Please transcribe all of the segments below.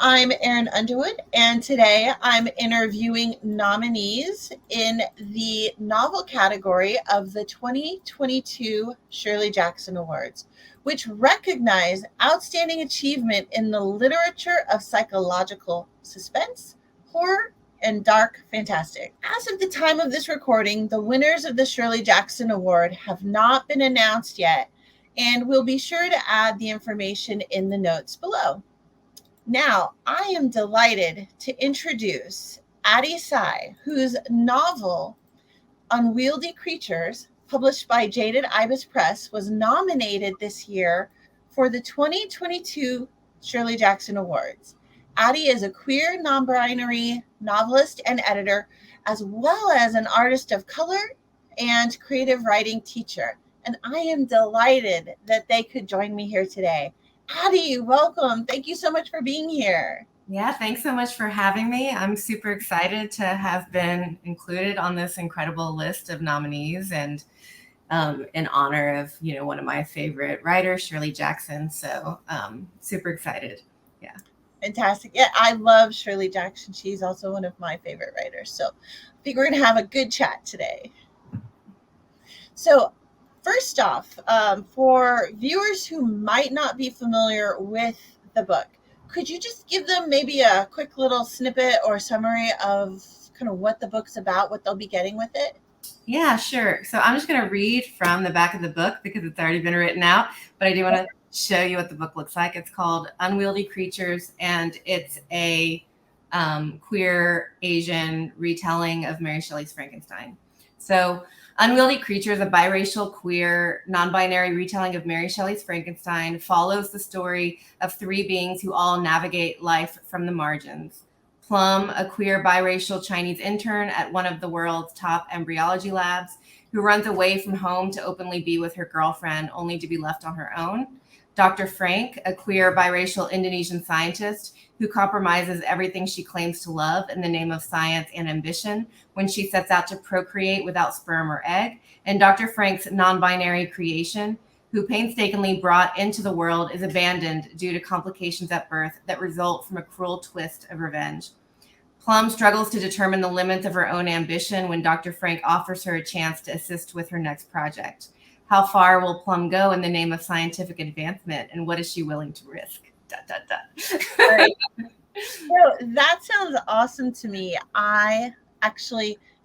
I'm Erin Underwood, and today I'm interviewing nominees in the novel category of the 2022 Shirley Jackson Awards, which recognize outstanding achievement in the literature of psychological suspense, horror, and dark fantastic. As of the time of this recording, the winners of the Shirley Jackson Award have not been announced yet, and we'll be sure to add the information in the notes below. Now, I am delighted to introduce Addie Tsai, whose novel, Unwieldy Creatures, published by Jaded Ibis Press, was nominated this year for the 2022 Shirley Jackson Awards. Addie is a queer, non-binary novelist and editor, as well as an artist of color and creative writing teacher. And I am delighted that they could join me here today. Addie, welcome. Thank you so much for being here. Yeah, thanks so much for having me. I'm super excited to have been included on this incredible list of nominees, and in honor of, one of my favorite writers, Shirley Jackson. So super excited. Yeah. Fantastic. Yeah, I love Shirley Jackson. She's also one of my favorite writers. So I think we're going to have a good chat today. So first off, for viewers who might not be familiar with the book, could you just give them maybe a quick little snippet or summary of kind of what the book's about, what they'll be getting with it? Yeah, sure. So I'm just going to read from the back of the book because it's already been written out, but I do want to show you what the book looks like. It's called Unwieldy Creatures, and it's a queer Asian retelling of Mary Shelley's Frankenstein. So Unwieldy Creatures, a biracial, queer, non-binary retelling of Mary Shelley's Frankenstein, follows the story of three beings who all navigate life from the margins. Plum, a queer biracial Chinese intern at one of the world's top embryology labs, who runs away from home to openly be with her girlfriend, only to be left on her own. Dr. Frank, a queer biracial Indonesian scientist who compromises everything she claims to love in the name of science and ambition when she sets out to procreate without sperm or egg. And Dr. Frank's non-binary creation, who painstakingly brought into the world, is abandoned due to complications at birth that result from a cruel twist of revenge. Plum struggles to determine the limits of her own ambition when Dr. Frank offers her a chance to assist with her next project. How far will Plum go in the name of scientific advancement, and what is she willing to risk? Right. So that sounds awesome to me. I'm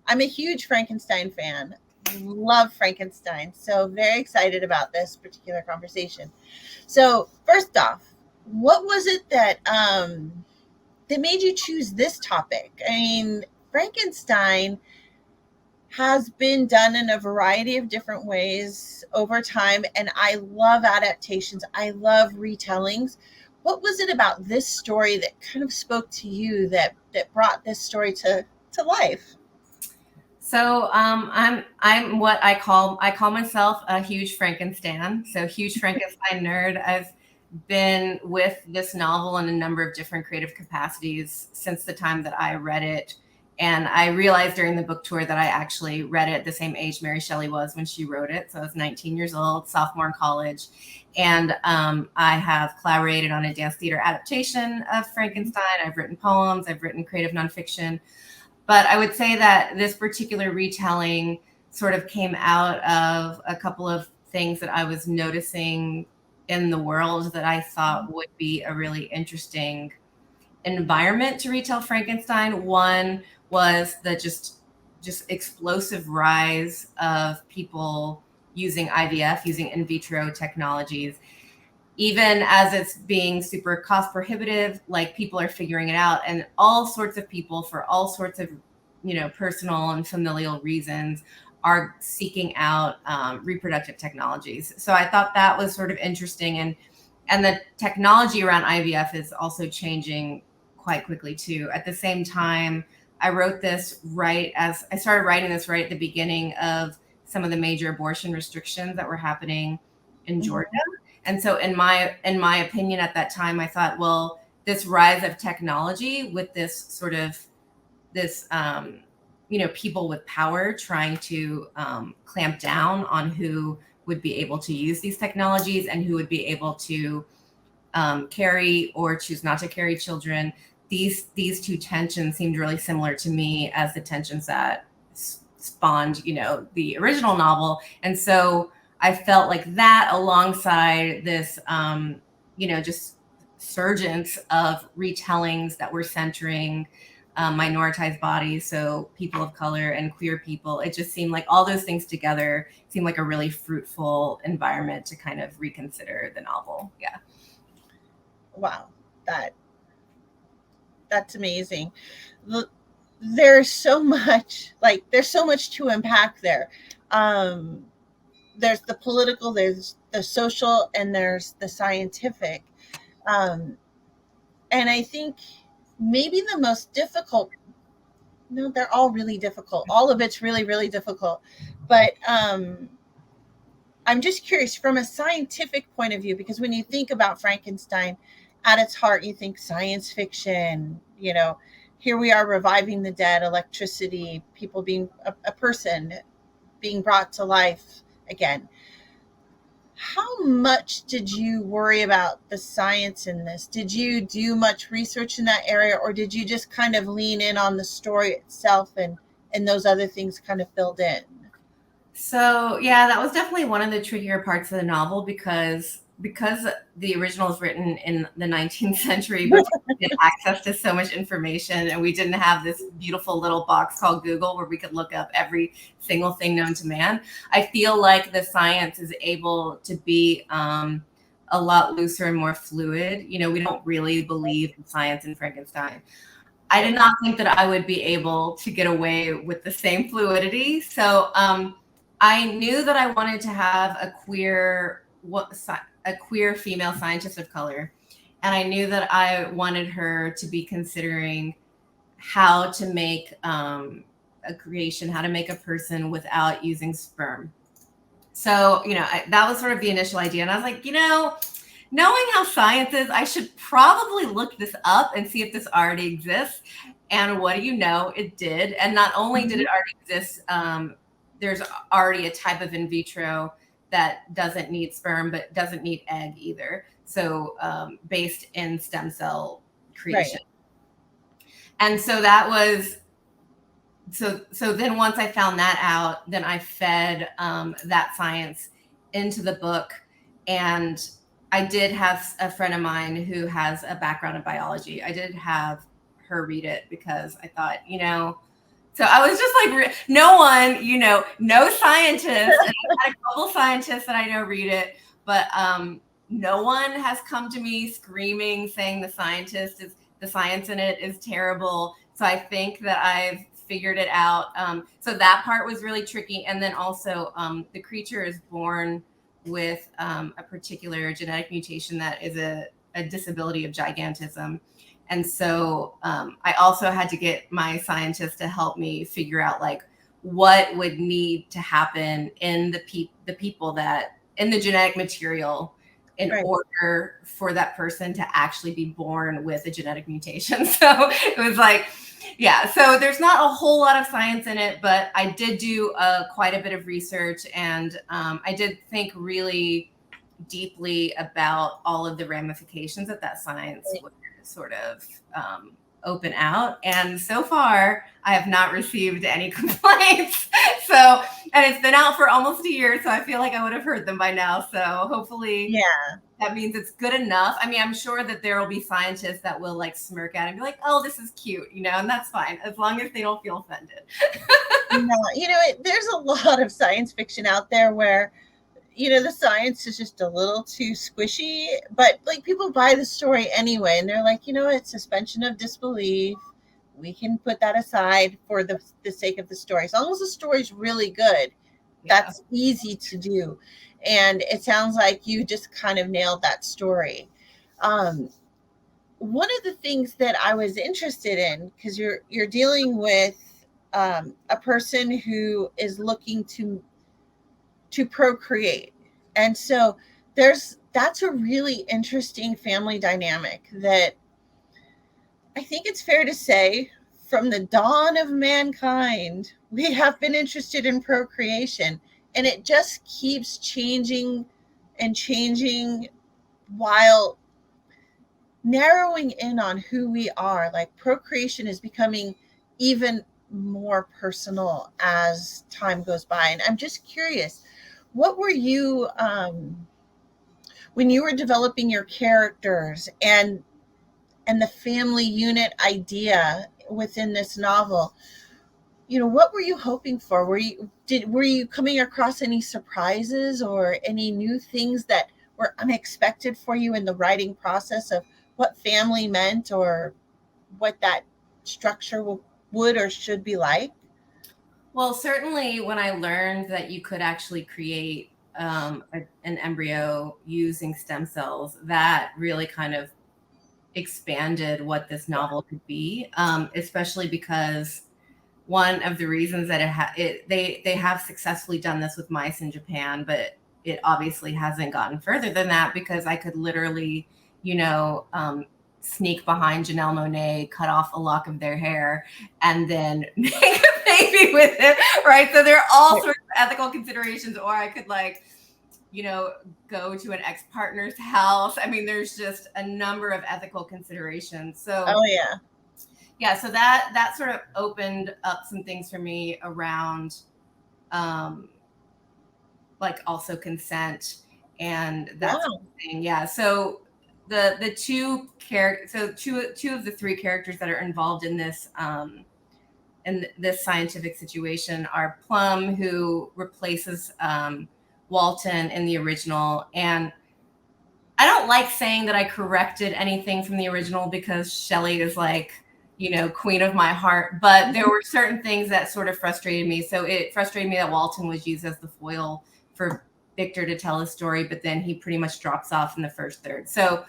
a huge Frankenstein fan. Love Frankenstein. So very excited about this particular conversation. So first off, what was it that made you choose this topic? I mean, Frankenstein has been done in a variety of different ways over time, and I love adaptations. I love retellings. What was it about this story that kind of spoke to you that brought this story to life? So I'm what I call myself a huge Frankenstein. So huge Frankenstein nerd. I've been with this novel in a number of different creative capacities since the time that I read it. And I realized during the book tour that I actually read it at the same age Mary Shelley was when she wrote it. So I was 19 years old, sophomore in college. And I have collaborated on a dance theater adaptation of Frankenstein. I've written poems, I've written creative nonfiction. But I would say that this particular retelling sort of came out of a couple of things that I was noticing in the world that I thought would be a really interesting environment to retell Frankenstein. One was the just explosive rise of people using IVF, using in vitro technologies. Even as it's being super cost prohibitive, like people are figuring it out, and all sorts of people for all sorts of, personal and familial reasons are seeking out reproductive technologies. So I thought that was sort of interesting. And the technology around IVF is also changing quite quickly too. At the same time, I wrote this right as I started writing this right at the beginning of some of the major abortion restrictions that were happening in Georgia. And so in my opinion at that time, I thought, well, this rise of technology with this people with power trying to clamp down on who would be able to use these technologies and who would be able to carry or choose not to carry children. These two tensions seemed really similar to me as the tensions that spawned, the original novel. And so I felt like that alongside this, just surgence of retellings that were centering minoritized bodies, so people of color and queer people. It just seemed like all those things together seemed like a really fruitful environment to kind of reconsider the novel. Yeah. Wow, that's amazing. There's so much to unpack there. There's the political, there's the social, and there's the scientific. And I think maybe the most difficult, no, they're all really difficult. All of it's really, really difficult. But I'm just curious from a scientific point of view, because when you think about Frankenstein, at its heart, you think science fiction, here we are reviving the dead, electricity, people being a person being brought to life again. How much did you worry about the science in this? Did you do much research in that area, or did you just kind of lean in on the story itself and those other things kind of filled in? So yeah, that was definitely one of the trickier parts of the novel because the original is written in the 19th century, we didn't get access to so much information, and we didn't have this beautiful little box called Google where we could look up every single thing known to man. I feel like the science is able to be a lot looser and more fluid. We don't really believe in science in Frankenstein. I did not think that I would be able to get away with the same fluidity. So I knew that I wanted to have a queer female scientist of color. And I knew that I wanted her to be considering how to make a creation, how to make a person without using sperm. So, that was sort of the initial idea. And I was like, knowing how science is, I should probably look this up and see if this already exists. And what do you know? It did. And not only did it already exist, there's already a type of in vitro that doesn't need sperm, but doesn't need egg either. So based in stem cell creation. Right. And so that was, so then once I found that out, then I fed that science into the book. And I did have a friend of mine who has a background in biology. I did have her read it because I thought, so I was just like, no one, no scientists, and I had a couple scientists that I know read it, but no one has come to me screaming, saying the science in it is terrible. So I think that I've figured it out. So that part was really tricky. And then also the creature is born with a particular genetic mutation that is a disability of gigantism. And so I also had to get my scientist to help me figure out what would need to happen in the people that in the genetic material in order for that person to actually be born with a genetic mutation. So it was so there's not a whole lot of science in it, but I did do quite a bit of research, and I did think really deeply about all of the ramifications that science would sort of open out. And so far, I have not received any complaints. So, and it's been out for almost a year, so I feel like I would have heard them by now. So hopefully that means it's good enough. I mean, I'm sure that there will be scientists that will smirk at it and be like, oh, this is cute, and that's fine, as long as they don't feel offended. There's a lot of science fiction out there where the science is just a little too squishy, but people buy the story anyway, and they're like, it's suspension of disbelief. We can put that aside for the sake of the story. As long as the story's really good, that's easy to do. And it sounds like you just kind of nailed that story. One of the things that I was interested in, because you're dealing with a person who is looking to procreate. And so that's a really interesting family dynamic that I think it's fair to say from the dawn of mankind, we have been interested in procreation, and it just keeps changing and changing while narrowing in on who we are. Like procreation is becoming even more personal as time goes by. And I'm just curious, what were you when you were developing your characters and the family unit idea within this novel? You know, what were you hoping for? Were you coming across any surprises or any new things that were unexpected for you in the writing process of what family meant or what that structure would or should be like? Well, certainly when I learned that you could actually create an embryo using stem cells, that really kind of expanded what this novel could be, especially because one of the reasons that they have successfully done this with mice in Japan, but it obviously hasn't gotten further than that, because I could literally, sneak behind Janelle Monáe, cut off a lock of their hair, and then make a baby with it, right? So there are all sorts of ethical considerations. Or I could go to an ex-partner's house. I mean, there's just a number of ethical considerations. So so that sort of opened up some things for me around also consent and that sort of thing. Yeah. So the two characters, so two of the three characters that are involved in this scientific situation are Plum, who replaces Walton in the original. And I don't like saying that I corrected anything from the original, because Shelley is queen of my heart, but there were certain things that sort of frustrated me. So it frustrated me that Walton was used as the foil for Victor to tell his story, but then he pretty much drops off in the first third. So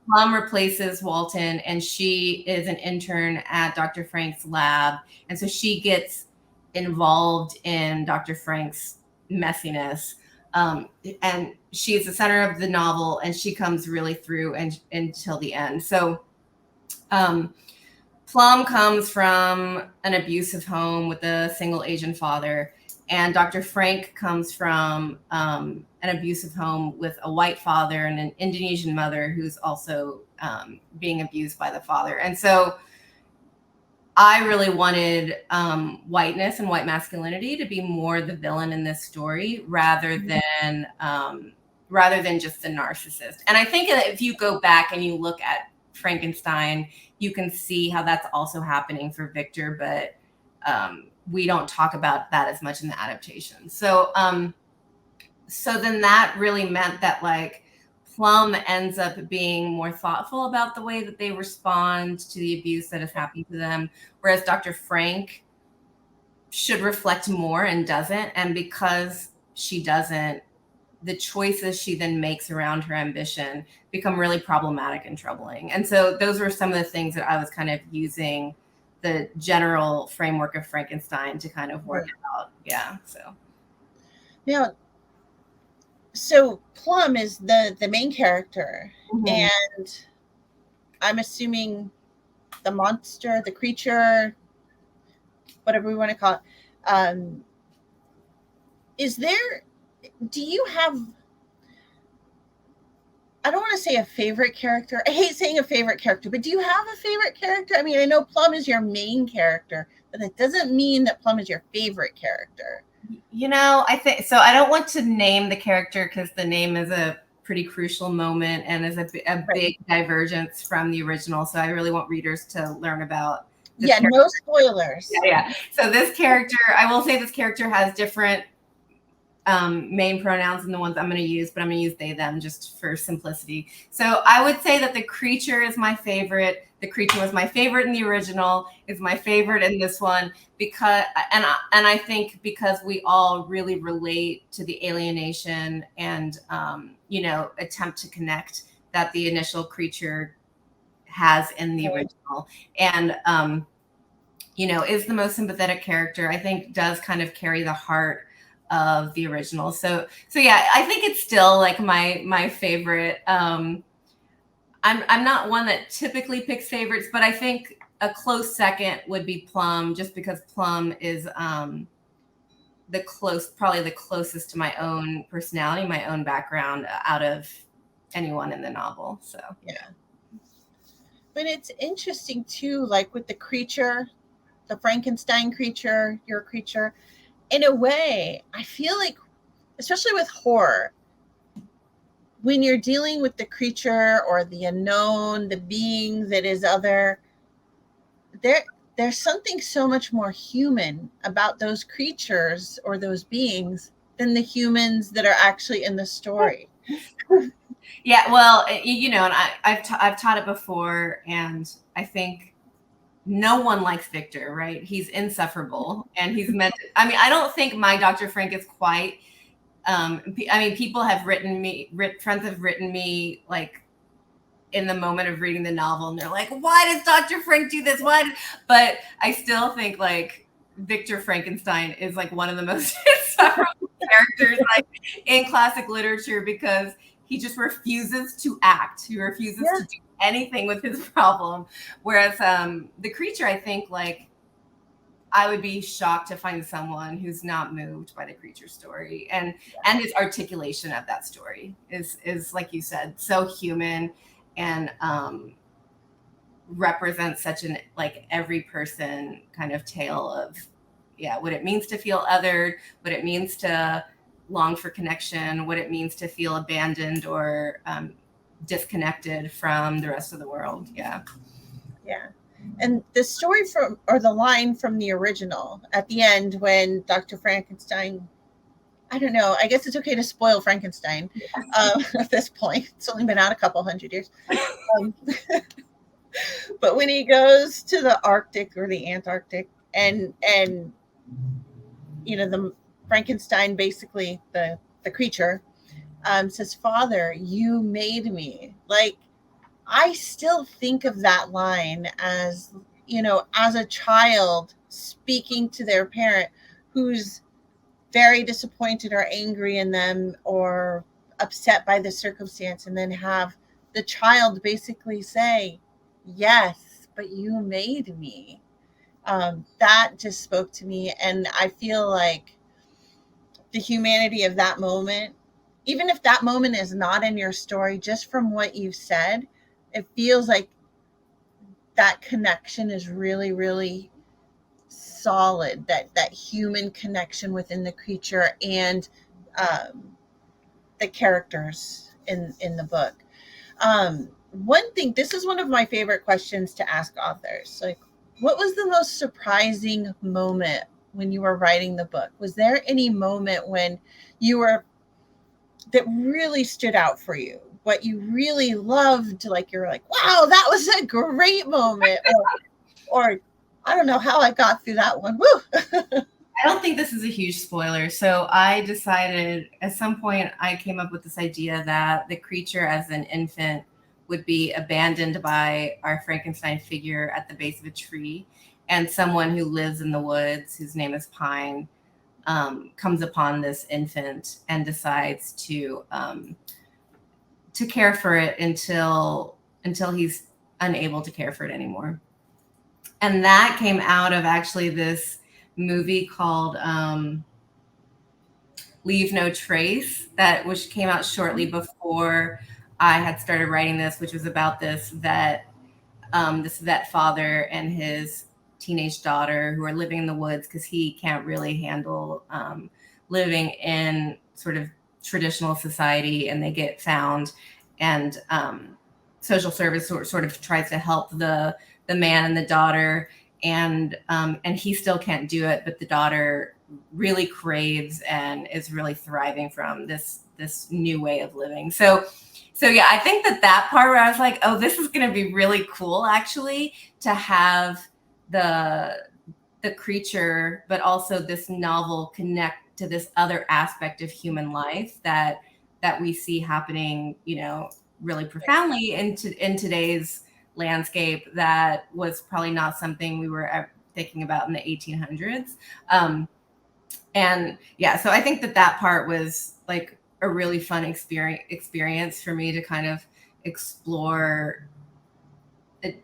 Plum replaces Walton, and she is an intern at Dr. Frank's lab. And so she gets involved in Dr. Frank's messiness. And she's the center of the novel, and she comes really through until the end. So Plum comes from an abusive home with a single Asian father, and Dr. Frank comes from an abusive home with a white father and an Indonesian mother who's also being abused by the father. And so I really wanted whiteness and white masculinity to be more the villain in this story, rather than just the narcissist. And I think that if you go back and you look at Frankenstein, you can see how that's also happening for Victor, but we don't talk about that as much in the adaptation. So then that really meant that Plum ends up being more thoughtful about the way that they respond to the abuse that has happened to them, whereas Dr. Frank should reflect more and doesn't. And because she doesn't, the choices she then makes around her ambition become really problematic and troubling. And so those were some of the things that I was kind of using the general framework of Frankenstein to kind of work out. Yeah. So Plum is the main character, and I'm assuming the monster, the creature, whatever we want to call it, do you have, I don't want to say a favorite character. I hate saying a favorite character, but do you have a favorite character? I mean, I know Plum is your main character, but that doesn't mean that Plum is your favorite character. I think so. I don't want to name the character, because the name is a pretty crucial moment and is a big divergence from the original. So I really want readers to learn about this character. No spoilers. Yeah. So this character, I will say this character has different main pronouns than the ones I'm going to use, but I'm going to use they, them just for simplicity. So I would say that the creature is my favorite. The creature was my favorite in the original, is my favorite in this one, because, and I think because we all really relate to the alienation and, attempt to connect that the initial creature has in the original, and, is the most sympathetic character. I think does kind of carry the heart of the original. So yeah, I think it's still my favorite. I'm not one that typically picks favorites, but I think a close second would be Plum, just because Plum is probably the closest to my own personality, my own background out of anyone in the novel. So yeah. it's interesting too, like with the creature, the Frankenstein creature, your creature, in a way, I feel like, especially with horror, when you're dealing with the creature or the unknown, the being that is other, there's something so much more human about those creatures or those beings than the humans that are actually in the story. Yeah, well, you know, and I've taught it before, and I think no one likes Victor, right? He's insufferable, and he's meant to, I mean, I don't think my Dr. Frank is quite, I mean, people have friends have written me like in the moment of reading the novel, and they're like, why does Dr. Frank do this? But I still think like Victor Frankenstein is like one of the most insufferable characters like in classic literature, because he just refuses to act. He refuses to do anything with his problem. Whereas the creature, I think, like, I would be shocked to find someone who's not moved by the creature story, and his articulation of that story is like you said, so human, and represents such an like every person kind of tale of what it means to feel othered, what it means to long for connection, what it means to feel abandoned or disconnected from the rest of the world. Yeah. And the story from, or the line from the original at the end when Dr. Frankenstein, I don't know, I guess it's okay to spoil Frankenstein at this point. It's only been out a couple hundred years. But when he goes to the Arctic or the Antarctic, and you know, the Frankenstein, basically the creature, says, "Father, you made me." Like, I still think of that line as, you know, as a child speaking to their parent who's very disappointed or angry in them or upset by the circumstance, and then have the child basically say, "Yes, but you made me." That just spoke to me. And I feel like the humanity of that moment, even if that moment is not in your story, just from what you've said, it feels like that connection is really, really solid, that human connection within the creature and the characters in the book. One thing, this is one of my favorite questions to ask authors. Like, what was the most surprising moment when you were writing the book? Was there any moment when you were, that really stood out for you? What you really loved, like you're like, wow, that was a great moment, or I don't know how I got through that one. Woo! I don't think this is a huge spoiler. So I decided at some point, I came up with this idea that the creature as an infant would be abandoned by our Frankenstein figure at the base of a tree. And someone who lives in the woods, whose name is Pine, comes upon this infant and decides to care for it until he's unable to care for it anymore. And that came out of actually this movie called Leave No Trace, which came out shortly before I had started writing this, which was about this vet father and his teenage daughter who are living in the woods because he can't really handle living in sort of traditional society, and they get found, and social service sort of tries to help the man and the daughter, and he still can't do it, but the daughter really craves and is really thriving from this new way of living. So yeah, I think that part where I was like, oh, this is going to be really cool, actually, to have the creature, but also this novel connect to this other aspect of human life that we see happening, you know, really profoundly in today's landscape. That was probably not something we were thinking about in the 1800s. And yeah, so I think that part was like a really fun experience for me to kind of explore it.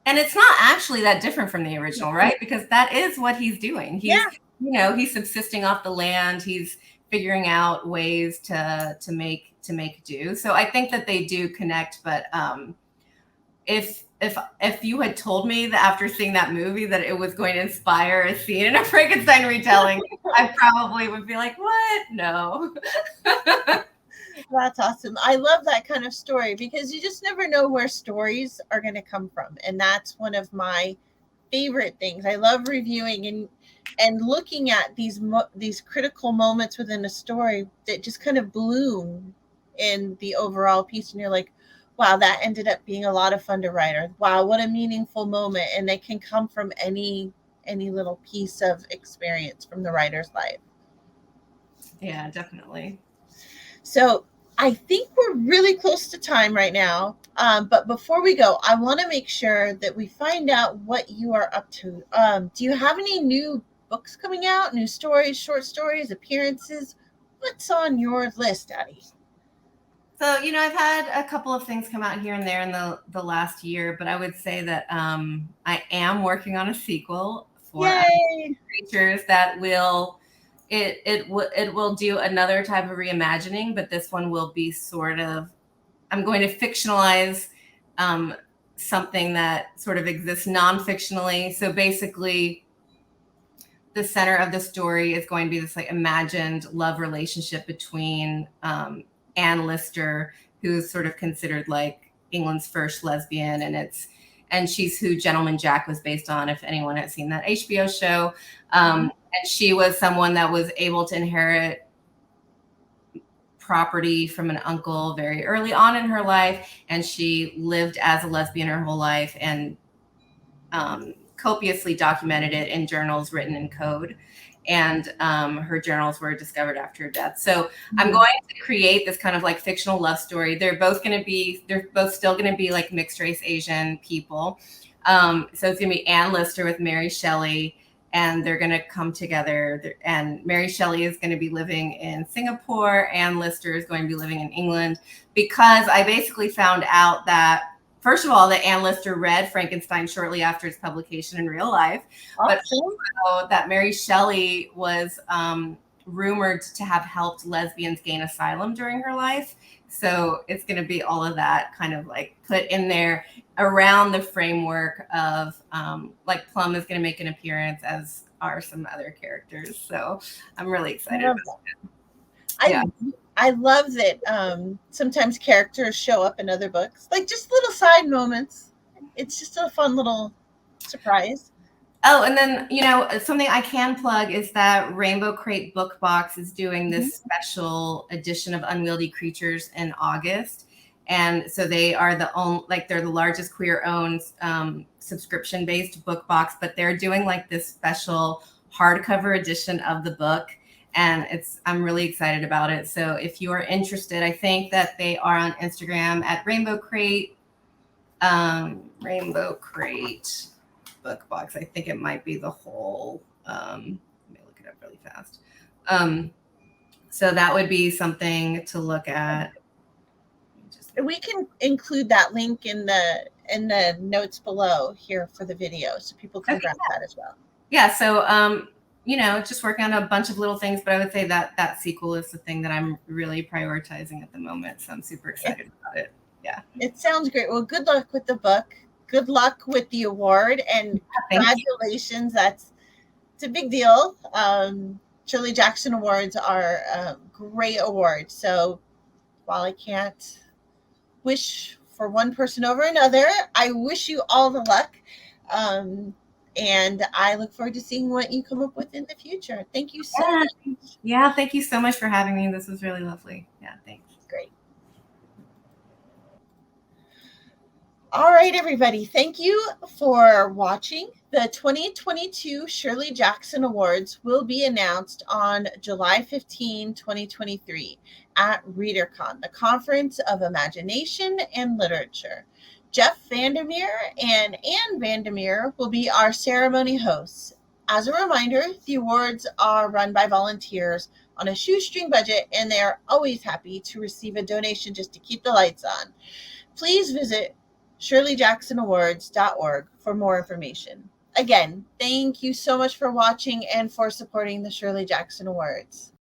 And it's not actually that different from the original, right? Because that is what he's doing. He's, you know, he's subsisting off the land. He's figuring out ways to make do. So I think that they do connect. But if if you had told me that after seeing that movie that it was going to inspire a scene in a Frankenstein retelling, I probably would be like, what? No. That's awesome. I love that kind of story because you just never know where stories are going to come from. And that's one of my favorite things. I love reviewing and looking at these critical moments within a story that just kind of bloom in the overall piece. And you're like, wow, that ended up being a lot of fun to write. Or wow, what a meaningful moment. And they can come from any little piece of experience from the writer's life. Yeah, definitely. So I think we're really close to time right now. But before we go, I want to make sure that we find out what you are up to. Do you have any new books coming out, new stories, short stories, appearances? What's on your list, Addie? So, I've had a couple of things come out here and there in the last year, but I would say that I am working on a sequel for Creatures that will it will do another type of reimagining, but this one will be sort of, I'm going to fictionalize something that sort of exists non-fictionally. So basically, the center of the story is going to be this like imagined love relationship between Anne Lister, who's sort of considered like England's first lesbian, and she's who Gentleman Jack was based on, if anyone has seen that HBO show. And she was someone that was able to inherit property from an uncle very early on in her life, and she lived as a lesbian her whole life and copiously documented it in journals written in code. And her journals were discovered after her death. So I'm going to create this kind of like fictional love story. They're both still going to be like mixed race Asian people. So it's going to be Anne Lister with Mary Shelley, and they're going to come together. And Mary Shelley is going to be living in Singapore. Anne Lister is going to be living in England, because I basically found out that, first of all, that Anne Lister read Frankenstein shortly after its publication in real life, but also that Mary Shelley was rumored to have helped lesbians gain asylum during her life. So it's going to be all of that kind of like put in there around the framework of like Plum is going to make an appearance, as are some other characters. So I'm really excited about it. I love that sometimes characters show up in other books, like just little side moments. It's just a fun little surprise. Oh, and then, something I can plug is that Rainbow Crate Book Box is doing this special edition of Unwieldy Creatures in August. And so they are they're the largest queer-owned subscription-based book box, but they're doing like this special hardcover edition of the book. And I'm really excited about it. So if you are interested, I think that they are on Instagram at Rainbow Crate Book Box. I think it might be the whole. Let me look it up really fast. So that would be something to look at. We can include that link in the notes below here for the video, so people can grab that as well. Yeah. So just working on a bunch of little things, but I would say that sequel is the thing that I'm really prioritizing at the moment. So I'm super excited about it. Yeah. It sounds great. Well, good luck with the book. Good luck with the award, and congratulations. It's a big deal. Shirley Jackson Awards are a great award. So while I can't wish for one person over another, I wish you all the luck. And I look forward to seeing what you come up with in the future. Thank you so much. Yeah, thank you so much for having me. This was really lovely. Yeah, thanks. Great. All right, everybody. Thank you for watching. The 2022 Shirley Jackson Awards will be announced on July 15, 2023 at Readercon, the Conference of Imagination and Literature. Jeff VanderMeer and Anne VanderMeer will be our ceremony hosts. As a reminder, the awards are run by volunteers on a shoestring budget, and they are always happy to receive a donation just to keep the lights on. Please visit shirleyjacksonawards.org for more information. Again, thank you so much for watching and for supporting the Shirley Jackson Awards.